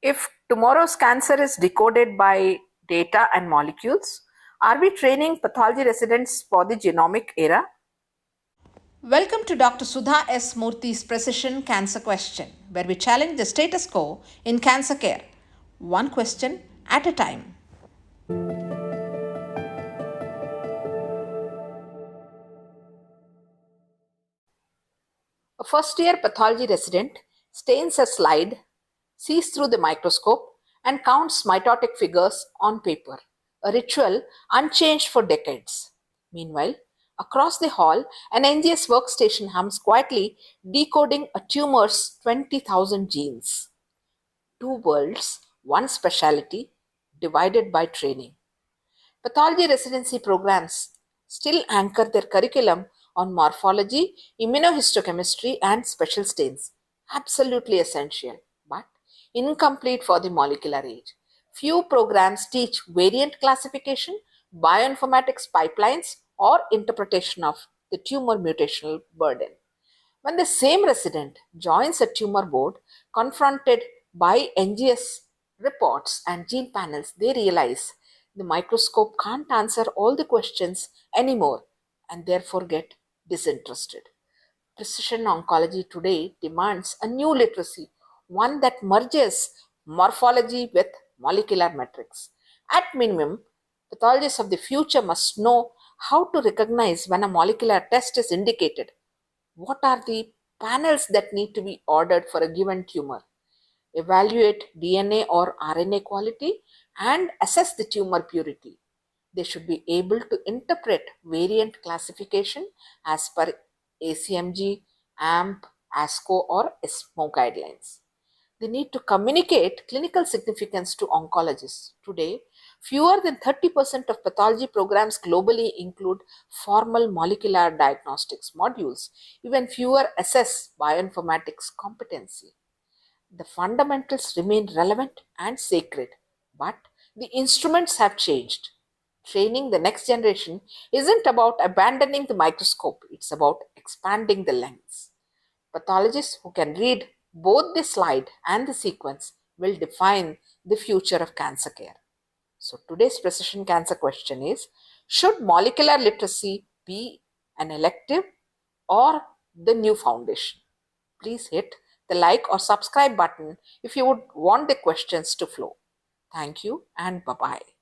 If tomorrow's cancer is decoded by data and molecules, are we training pathology residents for the genomic era? Welcome to Dr. Sudha S. Murthy's Precision Cancer Question, where we challenge the status quo in cancer care, one question at a time. A first year pathology resident stains a slide, sees through the microscope, and counts mitotic figures on paper, a ritual unchanged for decades. Meanwhile, across the hall, an NGS workstation hums quietly, decoding a tumor's 20,000 genes. Two worlds, one specialty, divided by training. Pathology residency programs still anchor their curriculum on morphology, immunohistochemistry, and special stains. Absolutely essential, but incomplete for the molecular age. Few programs teach variant classification, bioinformatics pipelines, or interpretation of the tumor mutational burden. When the same resident joins a tumor board confronted by NGS reports and gene panels, they realize the microscope can't answer all the questions anymore and therefore get disinterested. Precision oncology today demands a new literacy, one that merges morphology with molecular metrics. At minimum, pathologists of the future must know how to recognize when a molecular test is indicated. What are the panels that need to be ordered for a given tumor? Evaluate DNA or RNA quality and assess the tumor purity. They should be able to interpret variant classification as per ACMG, AMP, ASCO, or ESMO guidelines. They need to communicate clinical significance to oncologists. Today, fewer than 30% of pathology programs globally include formal molecular diagnostics modules. Even fewer assess bioinformatics competency. The fundamentals remain relevant and sacred, but the instruments have changed. Training the next generation isn't about abandoning the microscope, it's about expanding the lens. Pathologists who can read both the slide and the sequence will define the future of cancer care. So, today's precision cancer question is: should molecular literacy be an elective or the new foundation? Please hit the like or subscribe button if you would want the questions to flow. Thank you and bye bye.